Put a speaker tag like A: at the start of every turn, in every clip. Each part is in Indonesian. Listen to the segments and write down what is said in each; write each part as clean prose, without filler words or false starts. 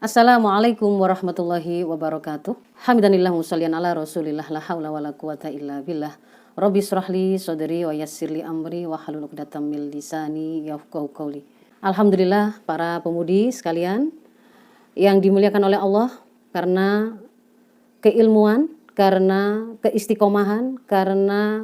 A: Assalamualaikum warahmatullahi wabarakatuh. Hamdanillah musallian ala rasulillah la haula wala quwata illa billah. Rabbi shrahli sadri wa yassirli amri wa halul 'uqdatam min lisani yafqahu qawli. Alhamdulillah para pemudi sekalian yang dimuliakan oleh Allah, karena keilmuan, karena keistiqomahan, karena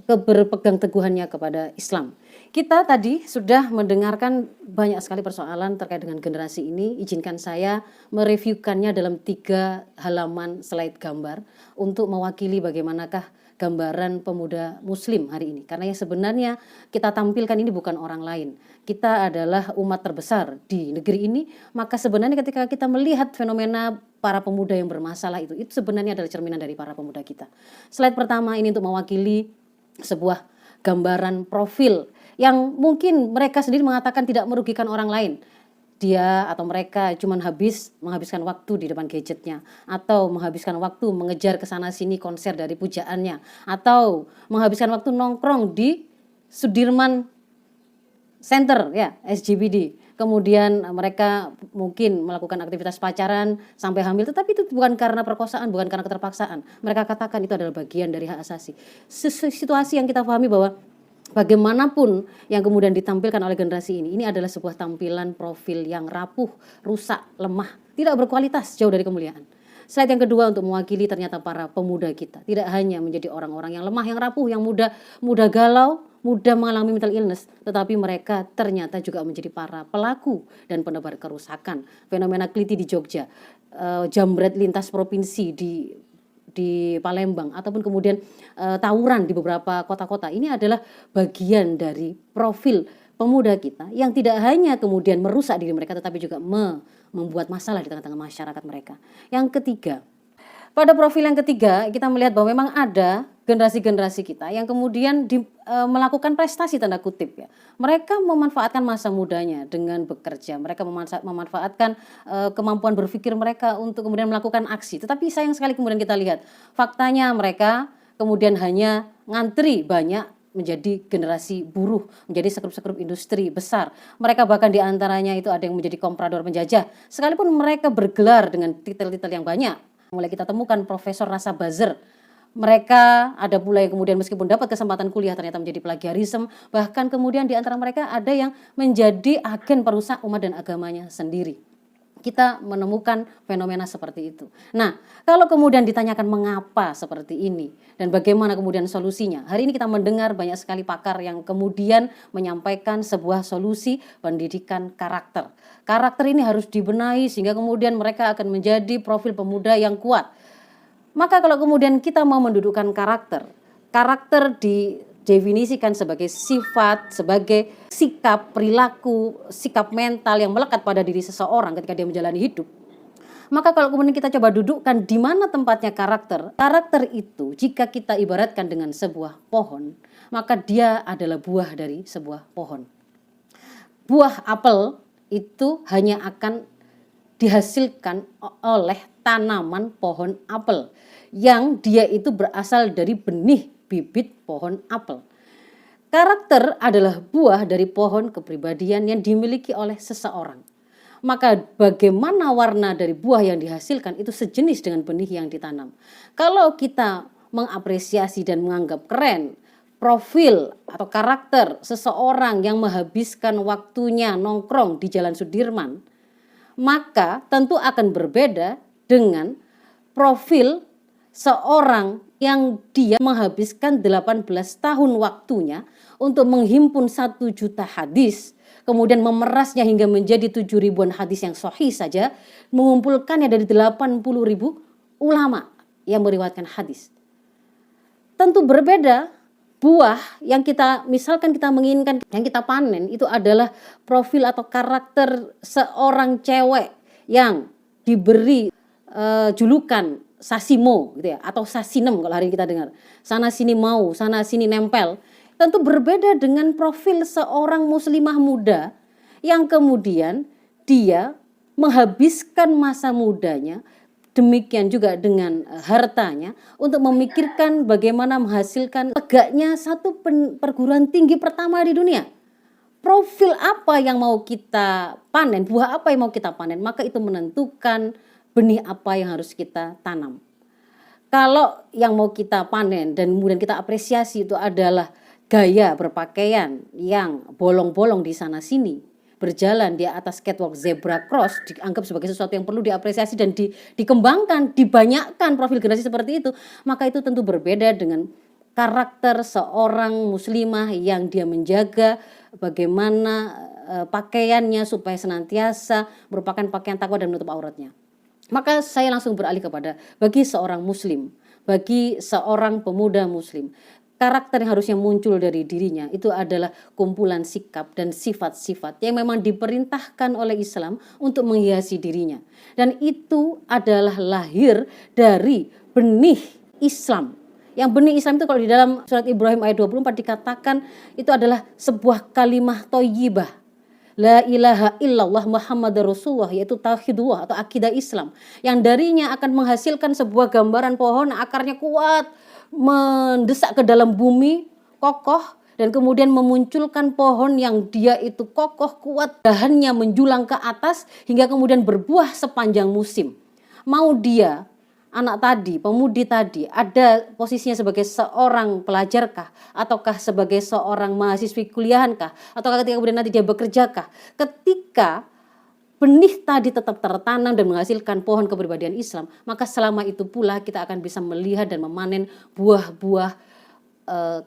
A: keberpegang teguhannya kepada Islam. Kita tadi sudah mendengarkan banyak sekali persoalan terkait dengan generasi ini. Izinkan saya mereviewkannya dalam 3 halaman slide gambar untuk mewakili bagaimanakah gambaran pemuda muslim hari ini. Karena yang sebenarnya kita tampilkan ini bukan orang lain. Kita adalah umat terbesar di negeri ini, maka sebenarnya ketika kita melihat fenomena para pemuda yang bermasalah itu sebenarnya adalah cerminan dari para pemuda kita. Slide pertama ini untuk mewakili sebuah gambaran profil yang mungkin mereka sendiri mengatakan tidak merugikan orang lain. Dia atau mereka cuma menghabiskan waktu di depan gadgetnya, atau menghabiskan waktu mengejar kesana sini konser dari pujaannya, atau menghabiskan waktu nongkrong di Sudirman Center ya, SJBD. Kemudian mereka mungkin melakukan aktivitas pacaran sampai hamil, tetapi itu bukan karena perkosaan, bukan karena keterpaksaan. Mereka katakan itu adalah bagian dari hak asasi. Situasi yang kita pahami bahwa bagaimanapun yang kemudian ditampilkan oleh generasi ini adalah sebuah tampilan profil yang rapuh, rusak, lemah, tidak berkualitas, jauh dari kemuliaan. Slide yang kedua untuk mewakili ternyata para pemuda kita. Tidak hanya menjadi orang-orang yang lemah, yang rapuh, yang mudah galau, mudah mengalami mental illness, tetapi mereka ternyata juga menjadi para pelaku dan penebar kerusakan. Fenomena Keliti di Jogja, jambret lintas provinsi di Palembang, ataupun kemudian tawuran di beberapa kota-kota. Ini adalah bagian dari profil pemuda kita yang tidak hanya kemudian merusak diri mereka, tetapi juga membuat masalah di tengah-tengah masyarakat mereka. Yang ketiga, pada profil yang ketiga kita melihat bahwa memang ada generasi-generasi kita yang kemudian melakukan prestasi tanda kutip ya. Mereka memanfaatkan masa mudanya dengan bekerja. Mereka memanfaatkan kemampuan berpikir mereka untuk kemudian melakukan aksi. Tetapi sayang sekali kemudian kita lihat faktanya mereka kemudian hanya ngantri banyak menjadi generasi buruh, menjadi sekrup-sekrup industri besar. Mereka bahkan diantaranya itu ada yang menjadi komprador penjajah. Sekalipun mereka bergelar dengan titel-titel yang banyak. Mulai kita temukan Profesor Rasa Buzzer. Mereka ada pula yang kemudian meskipun dapat kesempatan kuliah ternyata menjadi plagiarisme. Bahkan kemudian di antara mereka ada yang menjadi agen perusak umat dan agamanya sendiri. Kita menemukan fenomena seperti itu. Nah, kalau kemudian ditanyakan mengapa seperti ini dan bagaimana kemudian solusinya, hari ini kita mendengar banyak sekali pakar yang kemudian menyampaikan sebuah solusi pendidikan karakter. Karakter ini harus dibenahi sehingga kemudian mereka akan menjadi profil pemuda yang kuat. Maka kalau kemudian kita mau mendudukkan karakter didefinisikan sebagai sifat, sebagai sikap, perilaku, sikap mental yang melekat pada diri seseorang ketika dia menjalani hidup. Maka kalau kemudian kita coba dudukkan di mana tempatnya karakter itu jika kita ibaratkan dengan sebuah pohon, maka dia adalah buah dari sebuah pohon. Buah apel itu hanya akan dihasilkan oleh tanaman pohon apel yang dia itu berasal dari benih bibit pohon apel. Karakter adalah buah dari pohon kepribadian yang dimiliki oleh seseorang. Maka bagaimana warna dari buah yang dihasilkan itu sejenis dengan benih yang ditanam. Kalau kita mengapresiasi dan menganggap keren profil atau karakter seseorang yang menghabiskan waktunya nongkrong di Jalan Sudirman, maka tentu akan berbeda dengan profil seorang yang dia menghabiskan 18 tahun waktunya untuk menghimpun 1 juta hadis, kemudian memerasnya hingga menjadi 7.000-an hadis yang sahih saja, mengumpulkannya dari 80.000 ulama yang meriwayatkan hadis. Tentu berbeda buah yang kita misalkan kita menginginkan, yang kita panen itu adalah profil atau karakter seorang cewek yang diberi julukan sasimo gitu ya, atau sasinem kalau hari ini kita dengar. Sana sini mau, sana sini nempel. Tentu berbeda dengan profil seorang muslimah muda yang kemudian dia menghabiskan masa mudanya, demikian juga dengan hartanya untuk memikirkan bagaimana menghasilkan tegaknya satu perguruan tinggi pertama di dunia. profil apa yang mau kita panen, buah apa yang mau kita panen, maka itu menentukan benih apa yang harus kita tanam. Kalau yang mau kita panen dan kemudian kita apresiasi itu adalah gaya berpakaian yang bolong-bolong di sana sini, berjalan di atas catwalk zebra cross, dianggap sebagai sesuatu yang perlu diapresiasi dan dikembangkan, dibanyakkan profil generasi seperti itu, maka itu tentu berbeda dengan karakter seorang muslimah yang dia menjaga bagaimana pakaiannya supaya senantiasa merupakan pakaian takwa dan menutup auratnya. Maka saya langsung beralih kepada bagi seorang muslim, bagi seorang pemuda muslim, karakter yang harusnya muncul dari dirinya itu adalah kumpulan sikap dan sifat-sifat yang memang diperintahkan oleh Islam untuk menghiasi dirinya. Dan itu adalah lahir dari benih Islam. Yang benih Islam itu kalau di dalam surat Ibrahim ayat 24 dikatakan itu adalah sebuah kalimah thayyibah. La ilaha illallah Muhammad Rasulullah, yaitu tauhidullah atau akidah Islam, yang darinya akan menghasilkan sebuah gambaran pohon akarnya kuat, mendesak ke dalam bumi, kokoh, dan kemudian memunculkan pohon yang dia itu kokoh, kuat, dahannya menjulang ke atas hingga kemudian berbuah sepanjang musim. Mau dia anak tadi, pemudi tadi, ada posisinya sebagai seorang pelajarkah, ataukah sebagai seorang mahasiswi kuliahankah, ataukah ketika kemudian nanti dia bekerjakah, ketika benih tadi tetap tertanam dan menghasilkan pohon kepribadian Islam, maka selama itu pula kita akan bisa melihat dan memanen buah-buah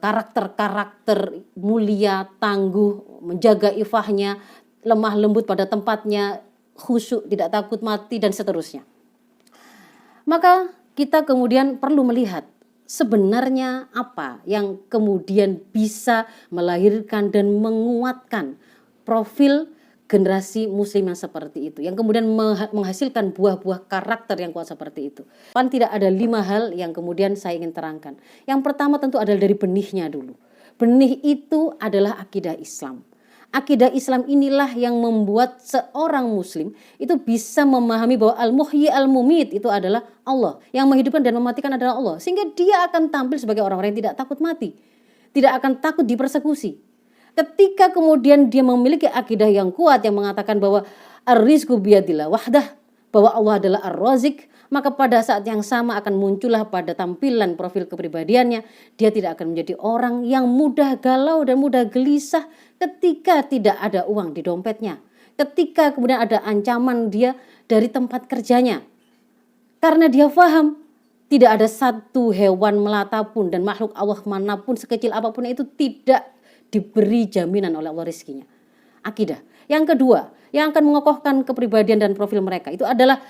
A: karakter-karakter mulia, tangguh, menjaga ifahnya, lemah lembut pada tempatnya, khusyuk, tidak takut mati, dan seterusnya. Maka kita kemudian perlu melihat sebenarnya apa yang kemudian bisa melahirkan dan menguatkan profil generasi muslim yang seperti itu, yang kemudian menghasilkan buah-buah karakter yang kuat seperti itu. Pan tidak ada 5 hal yang kemudian saya ingin terangkan. Yang pertama tentu adalah dari benihnya dulu. Benih itu adalah akidah Islam. Akidah Islam inilah yang membuat seorang muslim itu bisa memahami bahwa al-muhyi al-mumit itu adalah Allah. Yang menghidupkan dan mematikan adalah Allah. Sehingga dia akan tampil sebagai orang-orang yang tidak takut mati. Tidak akan takut dipersekusi. Ketika kemudian dia memiliki akidah yang kuat yang mengatakan bahwa ar-rizqu biyadillah wahdah, bahwa Allah adalah ar-razik, maka pada saat yang sama akan muncullah pada tampilan profil kepribadiannya, dia tidak akan menjadi orang yang mudah galau dan mudah gelisah ketika tidak ada uang di dompetnya, ketika kemudian ada ancaman dia dari tempat kerjanya. Karena dia paham tidak ada satu hewan melata pun dan makhluk Allah manapun sekecil apapun itu tidak diberi jaminan oleh Allah rezekinya. Akidah. Yang kedua, yang akan mengokohkan kepribadian dan profil mereka itu adalah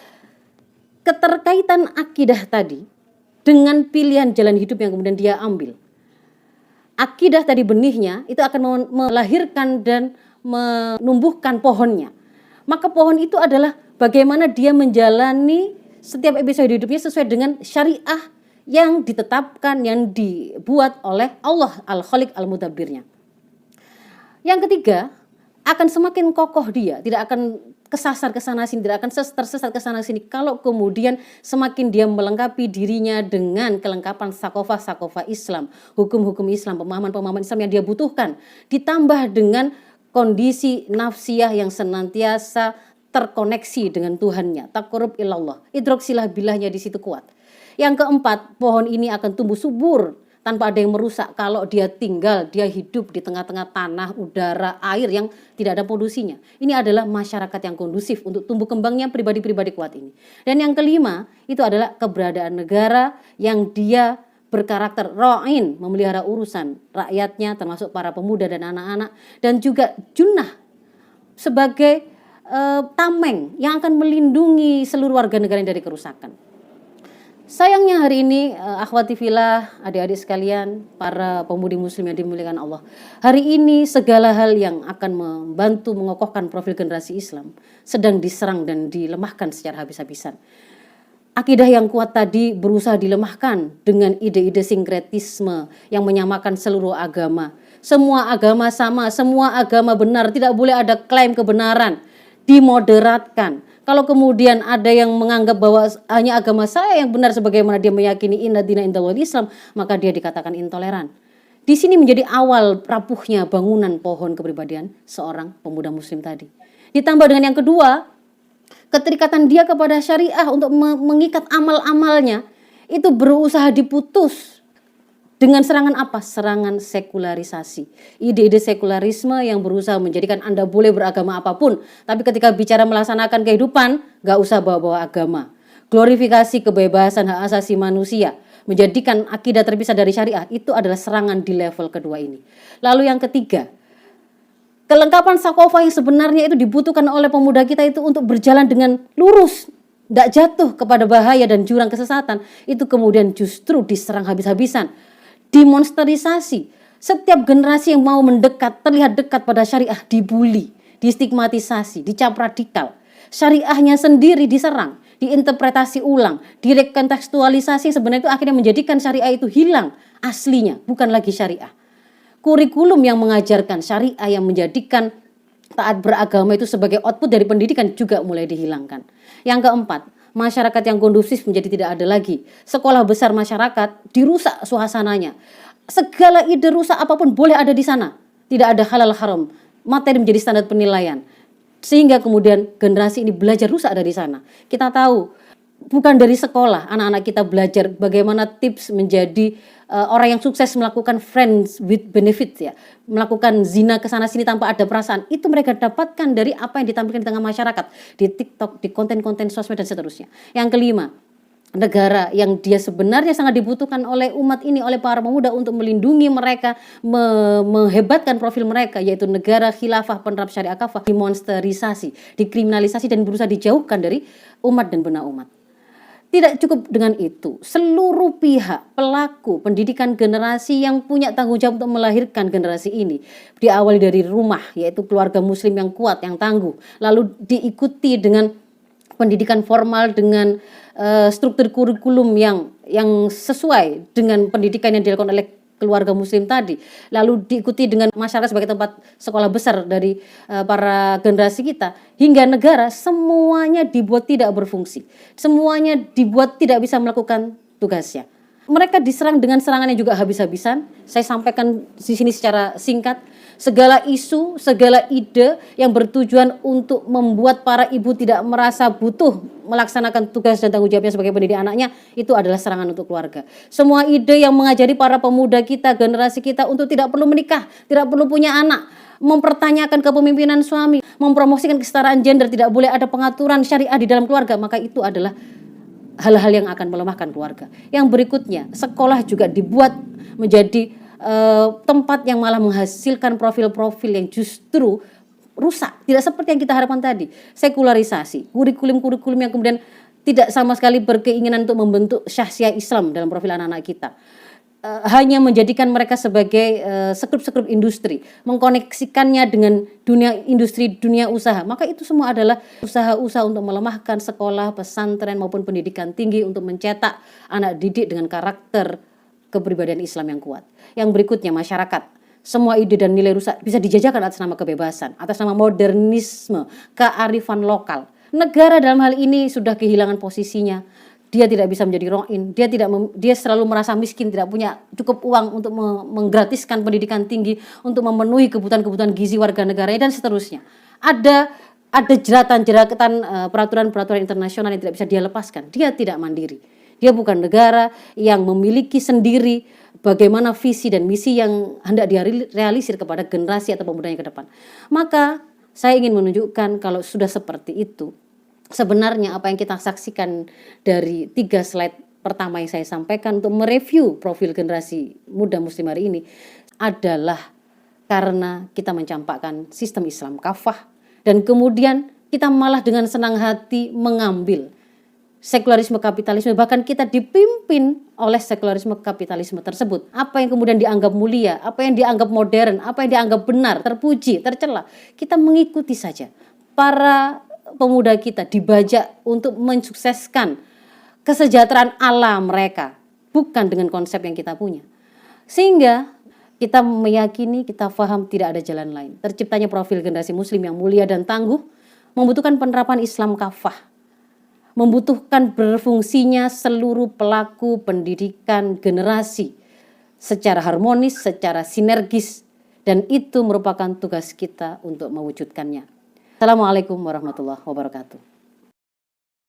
A: keterkaitan akidah tadi dengan pilihan jalan hidup yang kemudian dia ambil. Akidah tadi benihnya itu akan melahirkan dan menumbuhkan pohonnya. Maka pohon itu adalah bagaimana dia menjalani setiap episode hidupnya sesuai dengan syariah yang ditetapkan, yang dibuat oleh Allah Al-Khaliq Al-Mudabbirnya. Yang ketiga, akan semakin kokoh dia, tidak akan kesasar ke sana sini, tidak akan tersesat ke sana sini kalau kemudian semakin dia melengkapi dirinya dengan kelengkapan sakofah Islam, hukum-hukum Islam, pemahaman-pemahaman Islam yang dia butuhkan, ditambah dengan kondisi nafsiyah yang senantiasa terkoneksi dengan Tuhannya, taqarrub ilallah, idroksilah bilahnya di situ kuat. Yang keempat, pohon ini akan tumbuh subur tanpa ada yang merusak kalau dia tinggal, dia hidup di tengah-tengah tanah, udara, air yang tidak ada polusinya. Ini adalah masyarakat yang kondusif untuk tumbuh kembangnya pribadi-pribadi kuat ini. Dan yang kelima, itu adalah keberadaan negara yang dia berkarakter ra'in, memelihara urusan rakyatnya termasuk para pemuda dan anak-anak, dan juga junnah sebagai tameng yang akan melindungi seluruh warga negara dari kerusakan. Sayangnya hari ini akhwati fillah, adik-adik sekalian, para pemudi muslim yang dimuliakan Allah, hari ini segala hal yang akan membantu mengokohkan profil generasi Islam sedang diserang dan dilemahkan secara habis-habisan. Akidah yang kuat tadi berusaha dilemahkan dengan ide-ide sinkretisme yang menyamakan seluruh agama. Semua agama sama, semua agama benar, tidak boleh ada klaim kebenaran, dimoderatkan. Kalau kemudian ada yang menganggap bahwa hanya agama saya yang benar sebagaimana dia meyakini inna dina indallahil Islam, maka dia dikatakan intoleran. Di sini menjadi awal rapuhnya bangunan pohon kepribadian seorang pemuda muslim tadi. Ditambah dengan yang kedua, keterikatan dia kepada syariah untuk mengikat amal-amalnya itu berusaha diputus dengan serangan apa? Serangan sekularisasi. Ide-ide sekularisme yang berusaha menjadikan Anda boleh beragama apapun, tapi ketika bicara melaksanakan kehidupan, gak usah bawa-bawa agama. Glorifikasi kebebasan hak asasi manusia, menjadikan akidah terpisah dari syariah, itu adalah serangan di level kedua ini. Lalu yang ketiga, kelengkapan sakofah yang sebenarnya itu dibutuhkan oleh pemuda kita itu untuk berjalan dengan lurus, tidak jatuh kepada bahaya dan jurang kesesatan, itu kemudian justru diserang habis-habisan. Demonsterisasi. Setiap generasi yang mau mendekat, terlihat dekat pada syariah dibully, distigmatisasi, dicap radikal. Syariahnya sendiri diserang, diinterpretasi ulang, direkontekstualisasi, sebenarnya itu akhirnya menjadikan syariah itu hilang aslinya, bukan lagi syariah. Kurikulum yang mengajarkan syariah yang menjadikan taat beragama itu sebagai output dari pendidikan juga mulai dihilangkan. Yang keempat, masyarakat yang kondusif menjadi tidak ada lagi. Sekolah besar masyarakat dirusak suasananya. Segala ide rusak apapun boleh ada di sana. Tidak ada halal haram. Materi menjadi standar penilaian. Sehingga kemudian generasi ini belajar rusak dari sana. Kita tahu bukan dari sekolah anak-anak kita belajar bagaimana tips menjadi orang yang sukses melakukan friends with benefits ya, melakukan zina kesana sini tanpa ada perasaan. Itu mereka dapatkan dari apa yang ditampilkan di tengah masyarakat, di TikTok, di konten-konten sosmed dan seterusnya. Yang kelima, negara yang dia sebenarnya sangat dibutuhkan oleh umat ini, oleh para pemuda untuk melindungi mereka, menghebatkan profil mereka, yaitu negara khilafah penerap syariah kafah, dimonsterisasi, dikriminalisasi dan berusaha dijauhkan dari umat dan benak umat. Tidak cukup dengan itu, seluruh pihak pelaku pendidikan generasi yang punya tanggung jawab untuk melahirkan generasi ini diawali dari rumah, yaitu keluarga muslim yang kuat, yang tangguh, lalu diikuti dengan pendidikan formal dengan struktur kurikulum yang sesuai dengan pendidikan yang dilakukan oleh keluarga muslim tadi, lalu diikuti dengan masyarakat sebagai tempat sekolah besar dari para generasi kita, hingga negara, semuanya dibuat tidak berfungsi, semuanya dibuat tidak bisa melakukan tugasnya. Mereka diserang dengan serangan yang juga habis-habisan. Saya sampaikan di sini secara singkat. Segala isu, segala ide yang bertujuan untuk membuat para ibu tidak merasa butuh melaksanakan tugas dan tanggung jawabnya sebagai pendidik anaknya, itu adalah serangan untuk keluarga. Semua ide yang mengajari para pemuda kita, generasi kita untuk tidak perlu menikah, tidak perlu punya anak, mempertanyakan kepemimpinan suami, mempromosikan kesetaraan gender, tidak boleh ada pengaturan syariah di dalam keluarga, maka itu adalah hal-hal yang akan melemahkan keluarga. Yang berikutnya, sekolah juga dibuat menjadi tempat yang malah menghasilkan profil-profil yang justru rusak, tidak seperti yang kita harapkan tadi. Sekularisasi, kurikulum-kurikulum yang kemudian tidak sama sekali berkeinginan untuk membentuk syahsiah Islam dalam profil anak-anak kita. Hanya menjadikan mereka sebagai sekrup-sekrup industri, mengkoneksikannya dengan dunia industri, dunia usaha. Maka itu semua adalah usaha-usaha untuk melemahkan sekolah, pesantren maupun pendidikan tinggi untuk mencetak anak didik dengan karakter kepribadian Islam yang kuat. Yang berikutnya, masyarakat. Semua ide dan nilai rusak bisa dijajakan atas nama kebebasan, atas nama modernisme, kearifan lokal. Negara dalam hal ini sudah kehilangan posisinya. Dia tidak bisa menjadi roin, dia selalu merasa miskin, tidak punya cukup uang untuk menggratiskan pendidikan tinggi, untuk memenuhi kebutuhan-kebutuhan gizi warga negaranya dan seterusnya. Ada jeratan-jeratan peraturan-peraturan internasional yang tidak bisa dia lepaskan. Dia tidak mandiri. Dia bukan negara yang memiliki sendiri bagaimana visi dan misi yang hendak dia realisir kepada generasi atau pemudanya ke depan. Maka saya ingin menunjukkan kalau sudah seperti itu, sebenarnya apa yang kita saksikan dari 3 slide pertama yang saya sampaikan untuk mereview profil generasi muda muslim hari ini adalah karena kita mencampakkan sistem Islam kafah, dan kemudian kita malah dengan senang hati mengambil sekularisme kapitalisme, bahkan kita dipimpin oleh sekularisme kapitalisme tersebut. Apa yang kemudian dianggap mulia, apa yang dianggap modern, apa yang dianggap benar, terpuji, tercela, kita mengikuti saja. Para pemuda kita dibajak untuk mensukseskan kesejahteraan ala mereka, bukan dengan konsep yang kita punya. Sehingga kita meyakini, kita paham tidak ada jalan lain. Terciptanya profil generasi muslim yang mulia dan tangguh membutuhkan penerapan Islam kafah, membutuhkan berfungsinya seluruh pelaku pendidikan generasi secara harmonis, secara sinergis, dan itu merupakan tugas kita untuk mewujudkannya. Assalamualaikum warahmatullahi wabarakatuh.